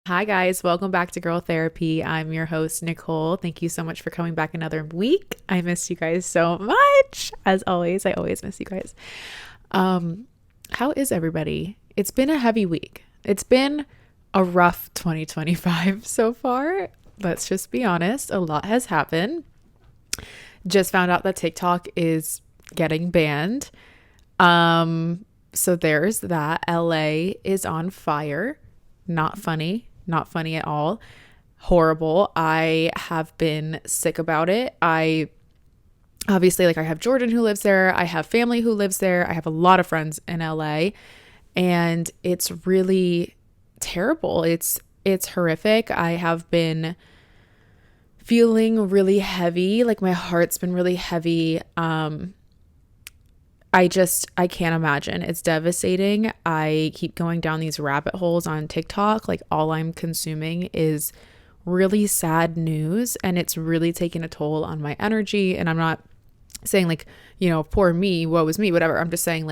Hi, guys. Welcome back to Girl Therapy. I'm your host, Nicole. Thank you so much for coming back another week. I miss you guys so much. As always, I always miss you guys. Um, how is everybody? It's been a heavy week. It's been a rough 2025 so far. Let's just be honest. A lot has happened. Just found out that TikTok is getting banned. So there's that. LA is on fire. Not funny. Not funny at all. Horrible. I have been sick about it. I obviously, I have Jordan who lives there. I have family who lives there. I have a lot of friends in LA, and it's really terrible. It's horrific. I have been feeling really heavy. Like my heart's been really heavy. I can't imagine. It's devastating. I keep going down these rabbit holes on TikTok. Like all I'm consuming is really sad news, and it's really taking a toll on my energy. And I'm not saying poor me, woe is me, whatever. I'm just saying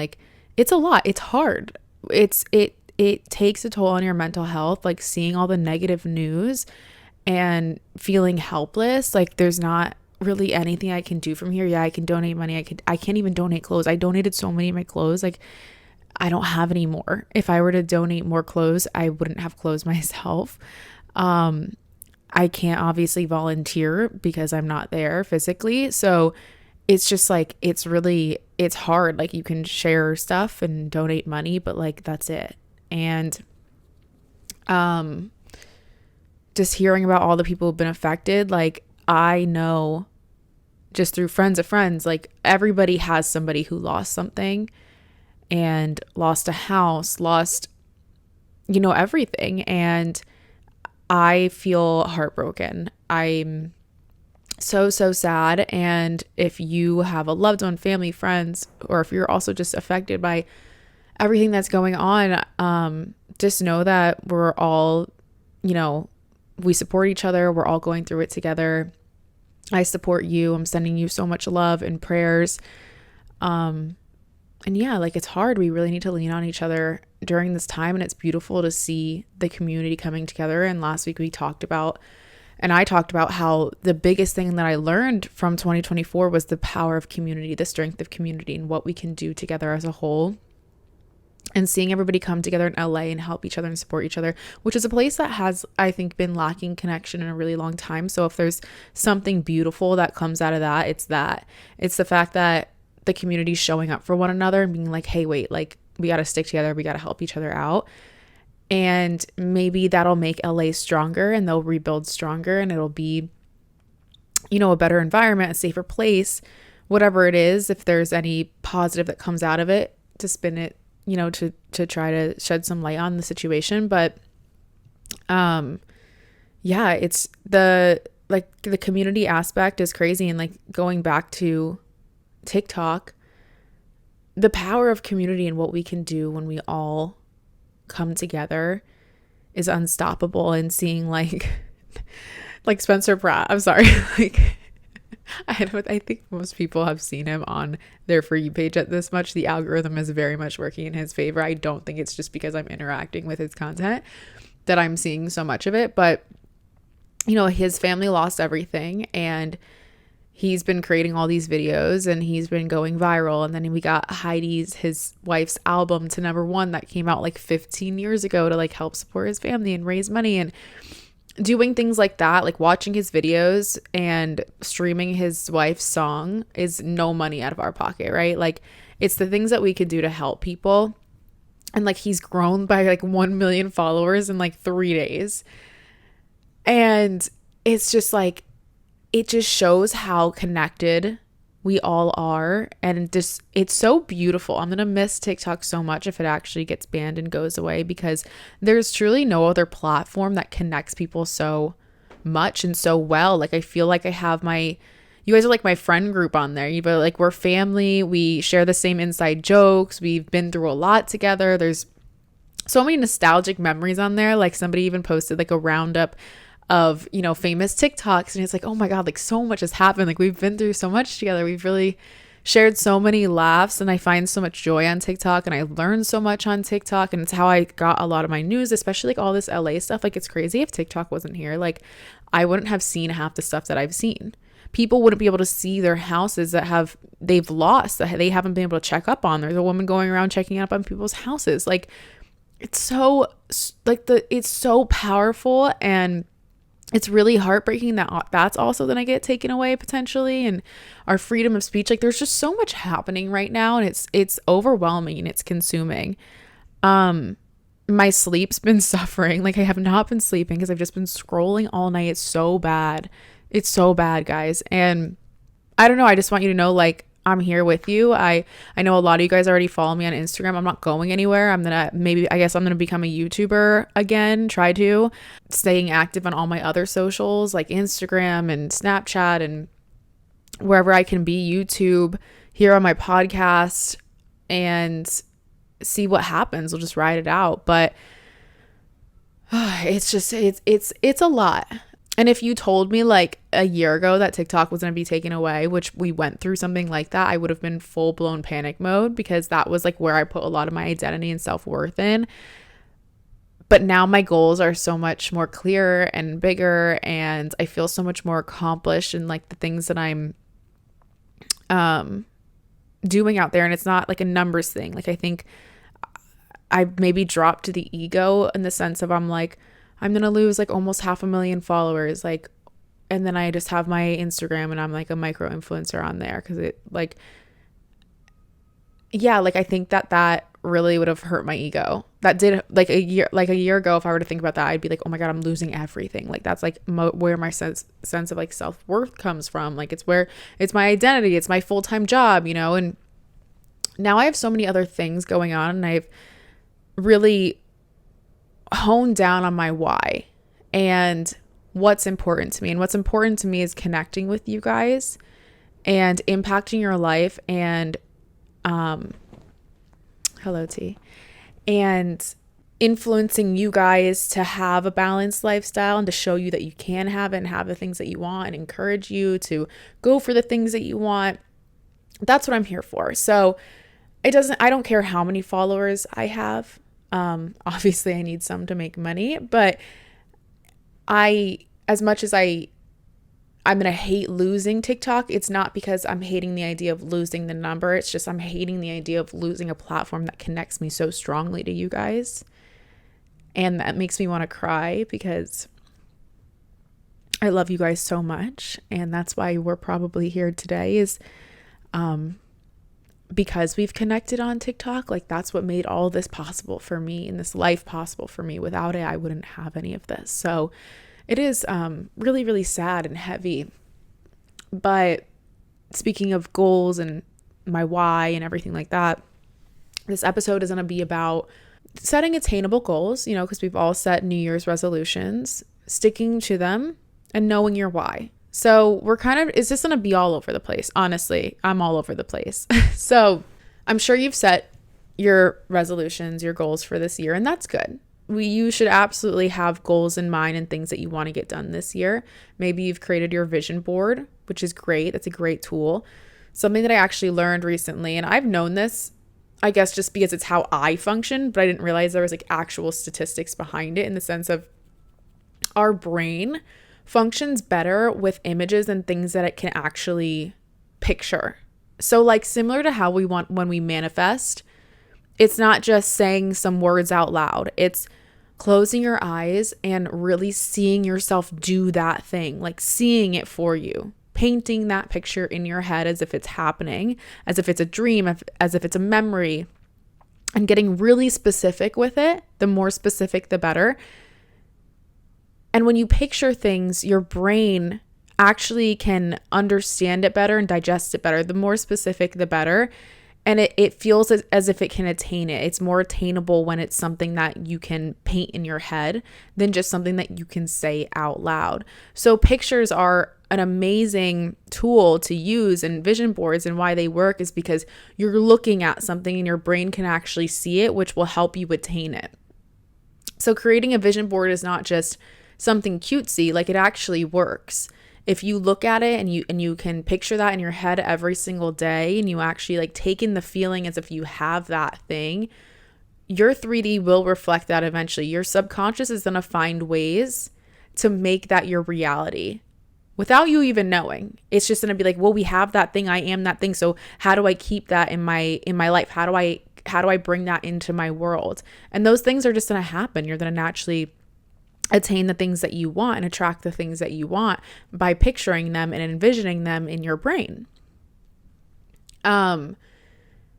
it's a lot. It's hard. It takes a toll on your mental health, like seeing all the negative news and feeling helpless. Like there's not really anything I can do from here. Yeah, I can donate money. I can't even donate clothes. I donated so many of my clothes. Like I don't have any more. If I were to donate more clothes, I wouldn't have clothes myself. I can't obviously volunteer because I'm not there physically. So it's just it's hard. Like you can share stuff and donate money, but that's it. And just hearing about all the people who've been affected, I know just through friends of friends, everybody has somebody who lost something and lost a house, lost, everything. And I feel heartbroken. I'm so sad. And if you have a loved one, family, friends, or if you're also just affected by everything that's going on, just know that we're all, we support each other. We're all going through it together. I support you. I'm sending you so much love and prayers. And yeah, it's hard. We really need to lean on each other during this time. And it's beautiful to see the community coming together. And last week I talked about how the biggest thing that I learned from 2024 was the power of community, the strength of community, and what we can do together as a whole. And seeing everybody come together in LA and help each other and support each other, which is a place that has, I think, been lacking connection in a really long time. So if there's something beautiful that comes out of that. It's the fact that the community's showing up for one another and being like, hey, wait, we got to stick together. We got to help each other out. And maybe that'll make LA stronger, and they'll rebuild stronger, and it'll be, a better environment, a safer place, whatever it is. If there's any positive that comes out of it, to spin it, to try to shed some light on the situation. But yeah, it's the community aspect is crazy. And going back to TikTok, the power of community and what we can do when we all come together is unstoppable. And seeing like Spencer Pratt, I'm sorry, I think most people have seen him on their For You page at this much. The algorithm is very much working in his favor. I don't think it's just because I'm interacting with his content that I'm seeing so much of it. But, his family lost everything, and he's been creating all these videos, and he's been going viral. And then we got his wife's album to #1 that came out 15 years ago to help support his family and raise money. And doing things like that, watching his videos and streaming his wife's song is no money out of our pocket, right? It's the things that we could do to help people. And he's grown by 1 million followers in 3 days. And it's just it just shows how connected we all are. And just, it's so beautiful. I'm going to miss TikTok so much if it actually gets banned and goes away, because there's truly no other platform that connects people so much and so well. I feel like I have you guys are my friend group on there. We're family. We share the same inside jokes. We've been through a lot together. There's so many nostalgic memories on there. Somebody even posted a roundup of, famous TikToks, and it's oh my God, so much has happened. We've been through so much together. We've really shared so many laughs, and I find so much joy on TikTok, and I learned so much on TikTok, and it's how I got a lot of my news, especially like all this LA stuff. Like, it's crazy. If TikTok wasn't here, like, I wouldn't have seen half the stuff that I've seen. People wouldn't be able to see their houses that they've lost, that they haven't been able to check up on. There's a woman going around checking up on people's houses. Like, it's so it's so powerful, and it's really heartbreaking that that's also going to get taken away potentially, and our freedom of speech. Like, there's just so much happening right now, and it's overwhelming and it's consuming. My sleep's been suffering. Like, I have not been sleeping because I've just been scrolling all night. It's so bad. It's so bad, guys. And I don't know. I just want you to know, like, I'm here with you. I know a lot of you guys already follow me on Instagram. I'm not going anywhere. I guess I'm going to become a YouTuber again, try to staying active on all my other socials like Instagram and Snapchat and wherever I can be, YouTube, here on my podcast, and see what happens. We'll just ride it out. But it's a lot. And if you told me like a year ago that TikTok was going to be taken away, which we went through something like that, I would have been full blown panic mode, because that was like where I put a lot of my identity and self-worth in. But now my goals are so much more clear and bigger, and I feel so much more accomplished in like the things that I'm doing out there. And it's not like a numbers thing. Like, I think I maybe dropped the ego in the sense of I'm like, I'm going to lose like almost 500,000 followers. Like, and then I just have my Instagram and I'm like a micro influencer on there. Cause it like, yeah, like I think that really would have hurt my ego. That did like a year ago. If I were to think about that, I'd be like, oh my God, I'm losing everything. Like, that's like where my sense of like self-worth comes from. Like, it's my identity. It's my full-time job, you know? And now I have so many other things going on, and I've really honed down on my why and what's important to me. And what's important to me is connecting with you guys and impacting your life, and hello T, and influencing you guys to have a balanced lifestyle, and to show you that you can have it and have the things that you want, and encourage you to go for the things that you want. That's what I'm here for. So I don't care how many followers I have. Obviously I need some to make money, but as much as I'm going to hate losing TikTok, it's not because I'm hating the idea of losing the number. It's just I'm hating the idea of losing a platform that connects me so strongly to you guys. And that makes me want to cry, because I love you guys so much. And that's why we're probably here today, is because we've connected on TikTok. Like, that's what made all this possible for me, and this life possible for me. Without it, I wouldn't have any of this. So it is really, really sad and heavy. But speaking of goals and my why and everything like that, this episode is going to be about setting attainable goals, you know, because we've all set New Year's resolutions, sticking to them, and knowing your why. So it's just going to be all over the place. Honestly, I'm all over the place. So I'm sure you've set your resolutions, your goals for this year, and that's good. You should absolutely have goals in mind and things that you want to get done this year. Maybe you've created your vision board, which is great. That's a great tool. Something that I actually learned recently, and I've known this, I guess, just because it's how I function, but I didn't realize there was like actual statistics behind it, in the sense of our brain functions better with images and things that it can actually picture. So like, similar to how we want when we manifest, it's not just saying some words out loud. It's closing your eyes and really seeing yourself do that thing, like seeing it for you, painting that picture in your head as if it's happening, as if it's a dream, as if it's a memory, and getting really specific with it. The more specific, the better. And when you picture things, your brain actually can understand it better and digest it better. The more specific, the better. And it feels as if it can attain it. It's more attainable when it's something that you can paint in your head than just something that you can say out loud. So pictures are an amazing tool to use, and vision boards, and why they work is because you're looking at something and your brain can actually see it, which will help you attain it. So creating a vision board is not just something cutesy, like it actually works. If you look at it and you can picture that in your head every single day, and you actually like take in the feeling as if you have that thing, your 3D will reflect that eventually. Your subconscious is going to find ways to make that your reality without you even knowing. It's just going to be like, well, we have that thing. I am that thing. So how do I keep that in my life? How do I bring that into my world? And those things are just going to happen. You're going to naturally attain the things that you want and attract the things that you want by picturing them and envisioning them in your brain.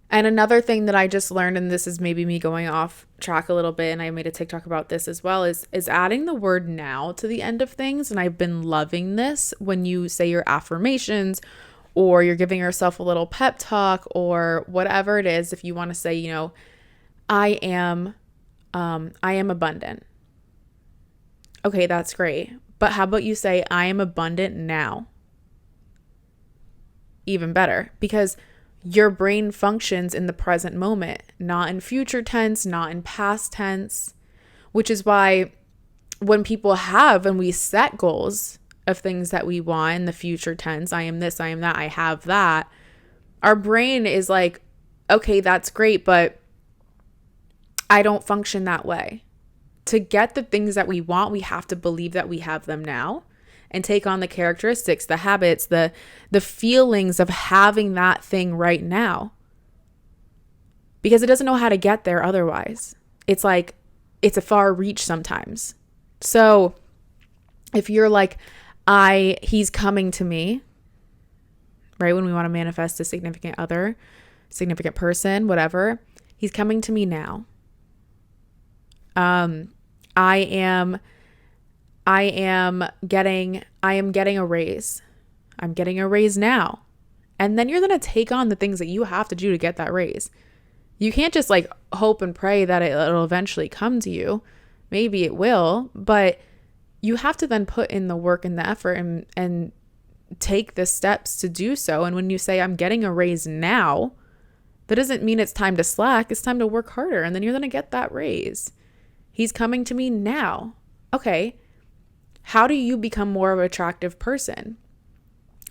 And another thing that I just learned, and this is maybe me going off track a little bit, and I made a TikTok about this as well, is adding the word now to the end of things. And I've been loving this when you say your affirmations, or you're giving yourself a little pep talk, or whatever it is. If you want to say, you know, I am abundant. Okay, that's great. But how about you say, I am abundant now? Even better, because your brain functions in the present moment, not in future tense, not in past tense, which is why when we set goals of things that we want in the future tense, I am this, I am that, I have that, our brain is like, okay, that's great, but I don't function that way. To get the things that we want, we have to believe that we have them now and take on the characteristics, the habits, the feelings of having that thing right now. Because it doesn't know how to get there otherwise. It's like, it's a far reach sometimes. So if you're like, he's coming to me, right? When we want to manifest a significant other, significant person, whatever, he's coming to me now. I am getting a raise. I'm getting a raise now. And then you're going to take on the things that you have to do to get that raise. You can't just like hope and pray that it'll eventually come to you. Maybe it will, but you have to then put in the work and the effort and take the steps to do so. And when you say, I'm getting a raise now, that doesn't mean it's time to slack. It's time to work harder. And then you're going to get that raise. He's coming to me now. Okay. How do you become more of an attractive person?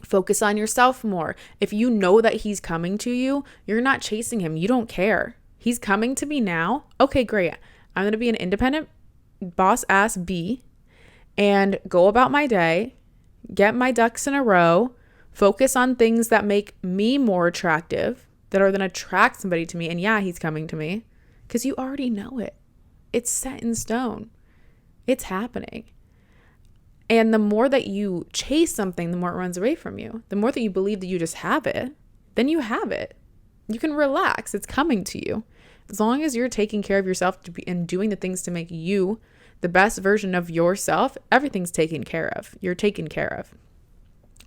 Focus on yourself more. If you know that he's coming to you, you're not chasing him. You don't care. He's coming to me now. Okay, great. I'm going to be an independent boss ass bee and go about my day, get my ducks in a row, focus on things that make me more attractive, that are going to attract somebody to me. And yeah, he's coming to me because you already know it. It's set in stone. It's happening. And the more that you chase something, the more it runs away from you. The more that you believe that you just have it, then you have it. You can relax. It's coming to you. As long as you're taking care of yourself and doing the things to make you the best version of yourself, everything's taken care of. You're taken care of.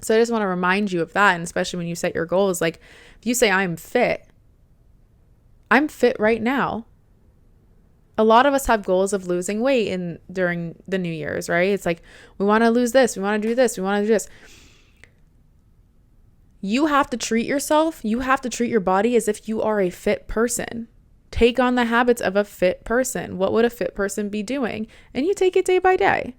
So I just want to remind you of that. And especially when you set your goals, like if you say, I'm fit right now. A lot of us have goals of losing weight during the New Year's, right? It's like, we want to lose this. We want to do this. We want to do this. You have to treat yourself. You have to treat your body as if you are a fit person. Take on the habits of a fit person. What would a fit person be doing? And you take it day by day,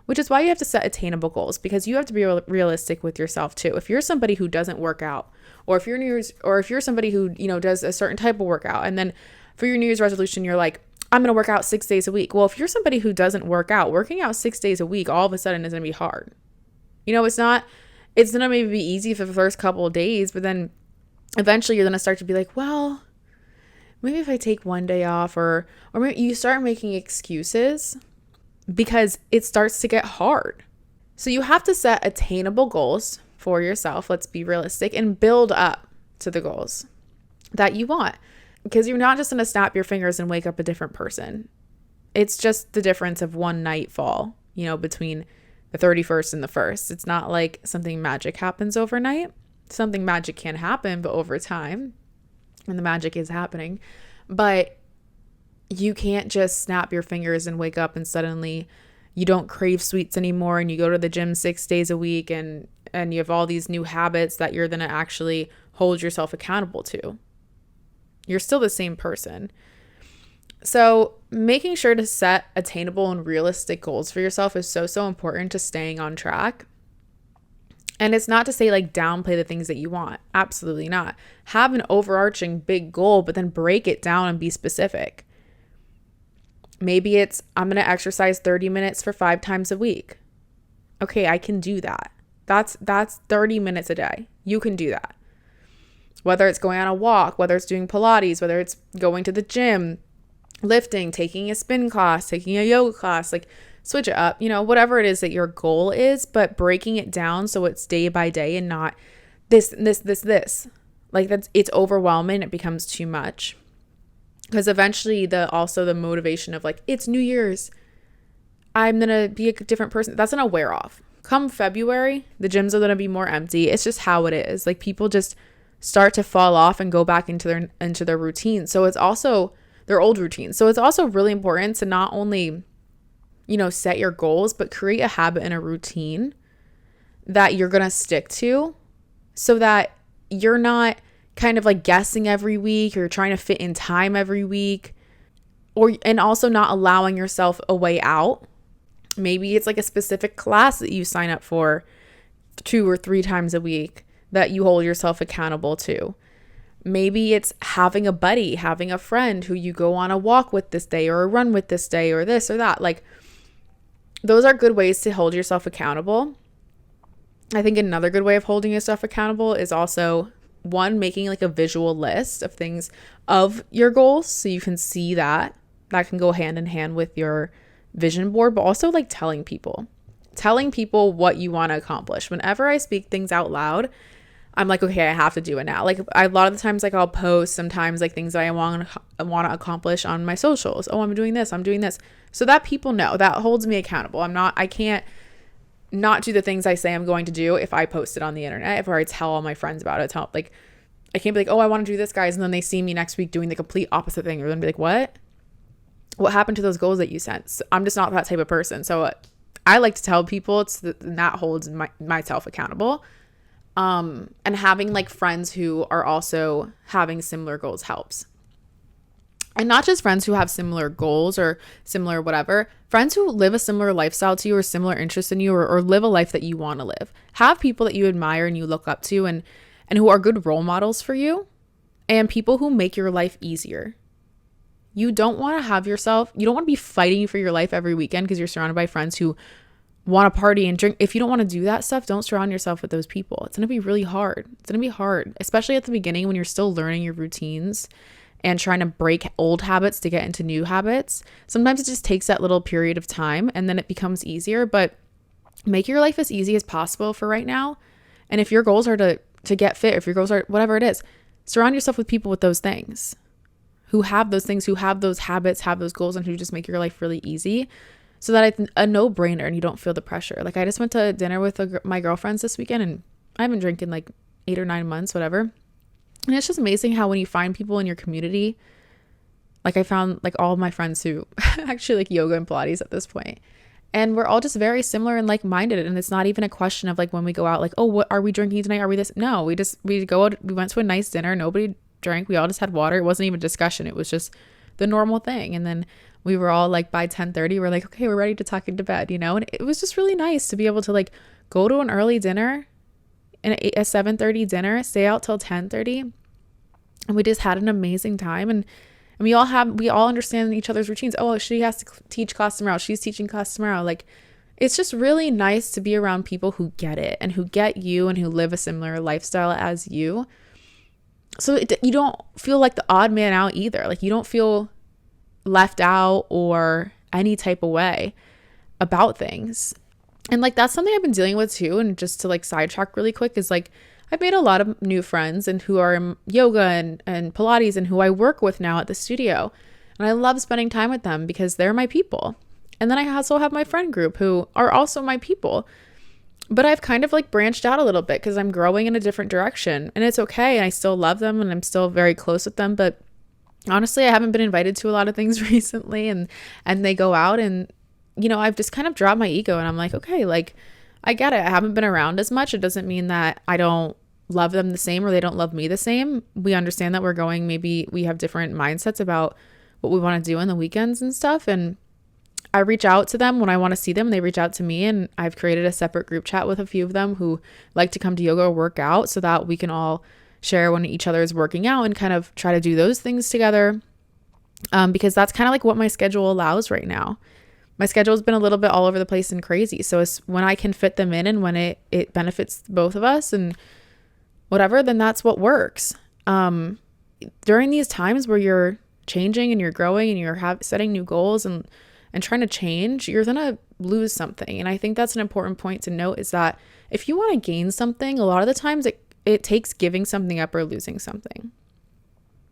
which is why you have to set attainable goals, because you have to be realistic with yourself too. If you're somebody who doesn't work out, or if you're somebody who, does a certain type of workout, and then for your New Year's resolution, you're like, I'm going to work out 6 days a week. Well, if you're somebody who doesn't work out, working out 6 days a week, all of a sudden is going to be hard. It's going to maybe be easy for the first couple of days, but then eventually you're going to start to be like, well, maybe if I take one day off, or maybe you start making excuses because it starts to get hard. So you have to set attainable goals for yourself. Let's be realistic and build up to the goals that you want. Because you're not just going to snap your fingers and wake up a different person. It's just the difference of one nightfall, between the 31st and the 1st. It's not like something magic happens overnight. Something magic can happen, but over time, and the magic is happening. But you can't just snap your fingers and wake up and suddenly you don't crave sweets anymore, and you go to the gym 6 days a week, and you have all these new habits that you're going to actually hold yourself accountable to. You're still the same person. So making sure to set attainable and realistic goals for yourself is so, so important to staying on track. And it's not to say like downplay the things that you want. Absolutely not. Have an overarching big goal, but then break it down and be specific. Maybe it's, I'm going to exercise 30 minutes for 5 times a week. Okay, I can do that. That's 30 minutes a day. You can do that. Whether it's going on a walk, whether it's doing Pilates, whether it's going to the gym, lifting, taking a spin class, taking a yoga class, like switch it up, whatever it is that your goal is, but breaking it down so it's day by day and not this. Like it's overwhelming. It becomes too much. Because eventually the motivation of like, it's New Year's, I'm going to be a different person. That's going to wear off. Come February, the gyms are going to be more empty. It's just how it is. Like people just start to fall off and go back into their routine. So it's also their old routine. So it's also really important to not only, set your goals, but create a habit and a routine that you're going to stick to so that you're not kind of like guessing every week or trying to fit in time every week, and also not allowing yourself a way out. Maybe it's like a specific class that you sign up for 2 or 3 times a week that you hold yourself accountable to. Maybe it's having a buddy, having a friend who you go on a walk with this day or a run with this day or this or that. Like those are good ways to hold yourself accountable. I think another good way of holding yourself accountable is also making like a visual list of things of your goals so you can see that can go hand in hand with your vision board, but also like telling people what you want to accomplish. Whenever I speak things out loud, I'm like, okay, I have to do it now. Like a lot of the times, like I'll post sometimes like things that I want to accomplish on my socials. Oh, I'm doing this, so that people know. That holds me accountable. I can't not do the things I say I'm going to do if I post it on the internet, if I tell all my friends about it. I can't be like, oh, I want to do this, guys, and then they see me next week doing the complete opposite thing. They're gonna be like, what happened to those goals that you set? So I'm just not that type of person. So I like to tell people that holds myself accountable. And having like friends who are also having similar goals helps. And not just friends who have similar goals or similar whatever, friends who live a similar lifestyle to you or similar interests in you, or live a life that you want to live. Have people that you admire and you look up to and who are good role models for you, and people who make your life easier. You don't want to be fighting for your life every weekend because you're surrounded by friends who want to party and drink. If you don't want to do that stuff, don't surround yourself with those people. It's going to be really hard. It's going to be hard, especially at the beginning when you're still learning your routines and trying to break old habits to get into new habits. Sometimes it just takes that little period of time and then it becomes easier, but make your life as easy as possible for right now. And if your goals are to get fit, if your goals are whatever it is, surround yourself with people with those things, who have those things, who have those habits, have those goals, and who just make your life really easy. So that it's a no-brainer and you don't feel the pressure. Like I just went to dinner with my girlfriends this weekend, and I haven't drank in like 8 or 9 months, whatever. And it's just amazing how when you find people in your community, like I found like all of my friends who actually like yoga and Pilates at this point. And we're all just very similar and like-minded. And it's not even a question of like when we go out, like, oh, what are we drinking tonight? Are we this? No, we went to a nice dinner. Nobody drank. We all just had water. It wasn't even a discussion. It was just the normal thing. And then we were all like, by 10:30, we're like, okay, we're ready to tuck into bed, And it was just really nice to be able to like go to an early dinner and a 7:30 dinner, stay out till 10:30. And we just had an amazing time. And we all understand each other's routines. Oh, she has to teach class tomorrow. She's teaching class tomorrow. Like, it's just really nice to be around people who get it and who get you and who live a similar lifestyle as you. So you don't feel like the odd man out either. Like you don't feel left out or any type of way about things. And like that's something I've been dealing with too. And just to like sidetrack really quick is like I've made a lot of new friends and who are in yoga and Pilates and who I work with now at the studio. And I love spending time with them because they're my people. And then I also have my friend group who are also my people. But I've kind of like branched out a little bit because I'm growing in a different direction, and it's okay. And I still love them and I'm still very close with them. But honestly, I haven't been invited to a lot of things recently, and they go out and, I've just kind of dropped my ego and I'm like, okay, like I get it. I haven't been around as much. It doesn't mean that I don't love them the same or they don't love me the same. We understand that maybe we have different mindsets about what we want to do on the weekends and stuff. And I reach out to them when I want to see them. They reach out to me, and I've created a separate group chat with a few of them who like to come to yoga or work out so that we can all share when each other is working out and kind of try to do those things together. Because that's kind of like what my schedule allows right now. My schedule has been a little bit all over the place and crazy. So it's when I can fit them in and when it benefits both of us and whatever, then that's what works. During these times where you're changing and you're growing and you're setting new goals and trying to change, you're going to lose something. And I think that's an important point to note, is that if you want to gain something, a lot of the times it takes giving something up or losing something.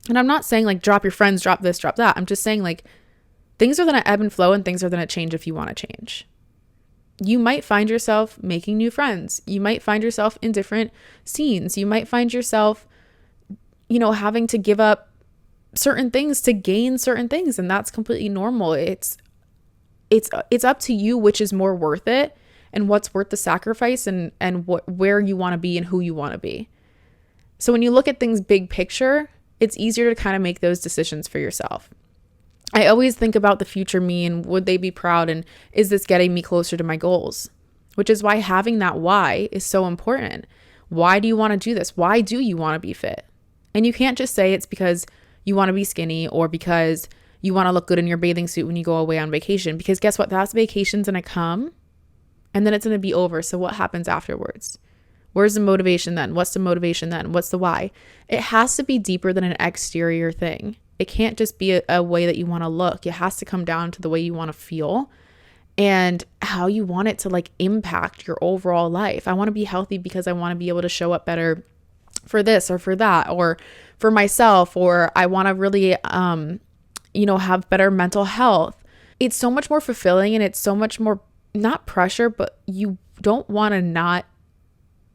And I'm not saying like drop your friends, drop this, drop that. I'm just saying like things are going to ebb and flow and things are going to change if you want to change. You might find yourself making new friends. You might find yourself in different scenes. You might find yourself, having to give up certain things to gain certain things. And that's completely normal. It's up to you which is more worth it and what's worth the sacrifice and where you want to be and who you want to be. So when you look at things big picture, it's easier to kind of make those decisions for yourself. I always think about the future me and would they be proud and is this getting me closer to my goals? Which is why having that why is so important. Why do you want to do this? Why do you want to be fit? And you can't just say it's because you want to be skinny or because you want to look good in your bathing suit when you go away on vacation. Because guess what? That vacation's going to come and then it's going to be over. So what happens afterwards? Where's the motivation then? What's the motivation then? What's the why? It has to be deeper than an exterior thing. It can't just be a way that you want to look. It has to come down to the way you want to feel and how you want it to like impact your overall life. I want to be healthy because I want to be able to show up better for this or for that or for myself, or I want to really, have better mental health. It's so much more fulfilling and it's so much more, not pressure, but you don't want to not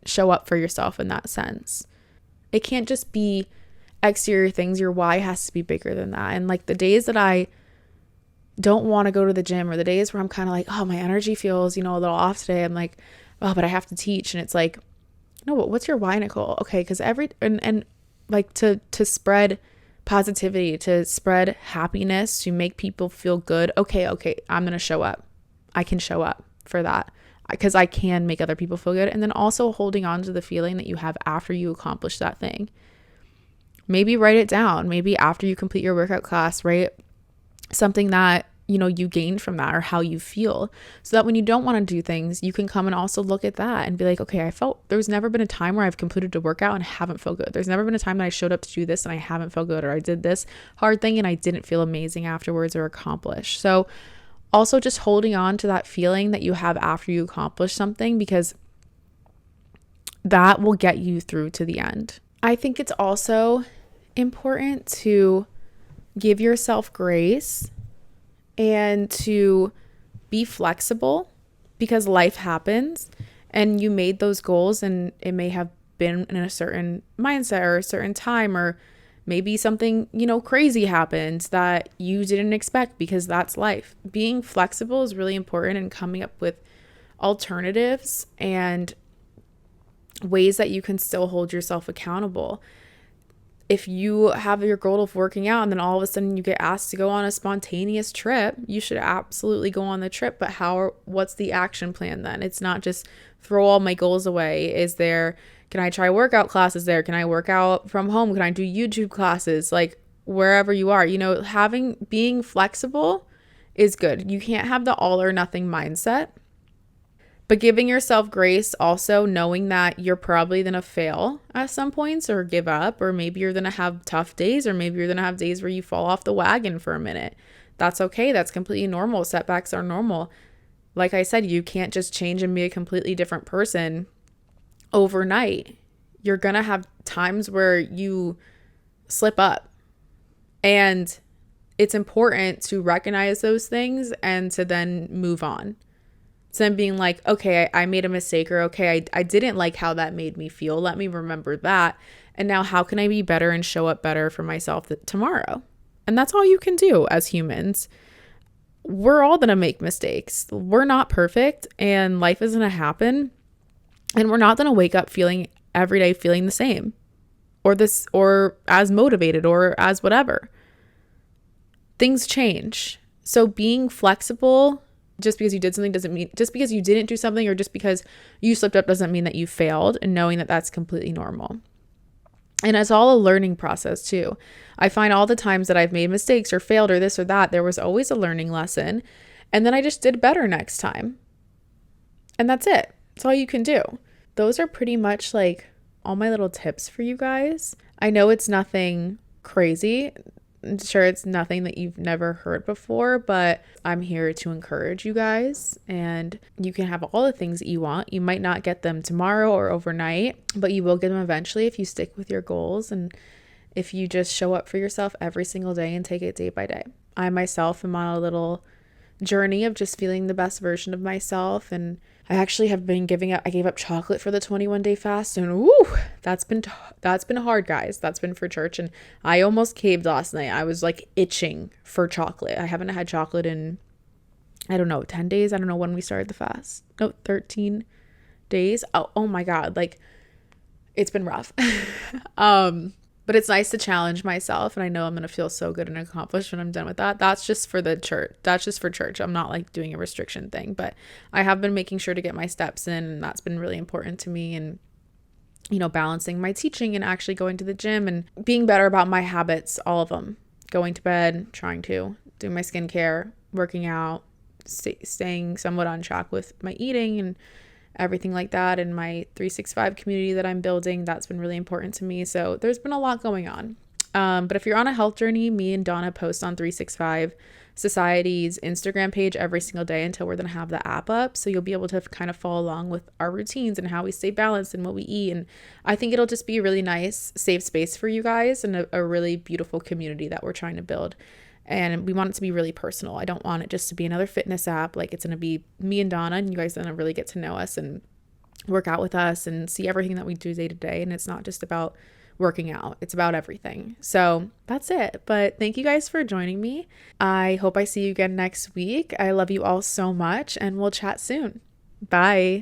show up for yourself in that sense. It can't just be exterior things. Your why has to be bigger than that. And like the days that I don't want to go to the gym or the days where I'm kind of like, oh, my energy feels, a little off today. I'm like, oh, but I have to teach. And it's like, no, what's your why, Nicole? Okay. Because and like to spread positivity, to spread happiness, to make people feel good. Okay. I'm going to show up. I can show up for that because I can make other people feel good. And then also holding on to the feeling that you have after you accomplish that thing. Maybe write it down. Maybe after you complete your workout class, write something that, you gained from that or how you feel, so that when you don't want to do things, you can come and also look at that and be like, okay, there's never been a time where I've completed a workout and haven't felt good. There's never been a time that I showed up to do this and I haven't felt good, or I did this hard thing and I didn't feel amazing afterwards or accomplished. So also just holding on to that feeling that you have after you accomplish something, because that will get you through to the end. I think it's also important to give yourself grace and to be flexible, because life happens and you made those goals and it may have been in a certain mindset or a certain time, or maybe something, crazy happens that you didn't expect, because that's life. Being flexible is really important, and coming up with alternatives and ways that you can still hold yourself accountable. If you have your goal of working out and then all of a sudden you get asked to go on a spontaneous trip, you should absolutely go on the trip. But what's the action plan then? It's not just throw all my goals away. Can I try workout classes there? Can I work out from home? Can I do YouTube classes? Like wherever you are, being flexible is good. You can't have the all or nothing mindset. But giving yourself grace, also knowing that you're probably going to fail at some points or give up, or maybe you're going to have tough days, or maybe you're going to have days where you fall off the wagon for a minute. That's okay. That's completely normal. Setbacks are normal. Like I said, you can't just change and be a completely different person overnight. You're going to have times where you slip up, and it's important to recognize those things and to then move on. So then being like, okay, I made a mistake, or okay, I didn't like how that made me feel. Let me remember that. And now how can I be better and show up better for myself tomorrow? And that's all you can do as humans. We're all going to make mistakes. We're not perfect, and life is going to happen. And we're not going to wake up every day feeling the same or as motivated or as whatever. Things change. So being flexible, just because you did something doesn't mean, just because you didn't do something or just because you slipped up doesn't mean that you failed, and knowing that that's completely normal. And it's all a learning process too. I find all the times that I've made mistakes or failed or this or that, there was always a learning lesson. And then I just did better next time. And that's it. That's all you can do. Those are pretty much like all my little tips for you guys. I know it's nothing crazy. I'm sure it's nothing that you've never heard before, but I'm here to encourage you guys, and you can have all the things that you want. You might not get them tomorrow or overnight, but you will get them eventually if you stick with your goals and if you just show up for yourself every single day and take it day by day. I myself am on a little journey of just feeling the best version of myself, and I actually have been I gave up chocolate for the 21-day fast, and woo, that's been hard, guys. That's been for church, and I almost caved last night. I was like itching for chocolate. I haven't had chocolate in, I don't know, 10 days. I don't know when we started the fast. No, 13 days. Oh my God. Like, it's been rough. But it's nice to challenge myself, and I know I'm going to feel so good and accomplished when I'm done with that. That's just for the church. That's just for church. I'm not like doing a restriction thing, but I have been making sure to get my steps in, and that's been really important to me. And, you know, balancing my teaching and actually going to the gym and being better about my habits, all of them. Going to bed, trying to do my skincare, working out, staying somewhat on track with my eating and everything like that, and my 365 community that I'm building, that's been really important to me. So there's been a lot going on. But if you're on a health journey, me and Donna post on 365 Society's Instagram page every single day until we're going to have the app up. So you'll be able to kind of follow along with our routines and how we stay balanced and what we eat. And I think it'll just be a really nice, safe space for you guys, and a really beautiful community that we're trying to build. And we want it to be really personal. I don't want it just to be another fitness app. Like, it's going to be me and Donna, and you guys are going to really get to know us and work out with us and see everything that we do day to day. And it's not just about working out. It's about everything. So that's it. But thank you guys for joining me. I hope I see you again next week. I love you all so much, and we'll chat soon. Bye.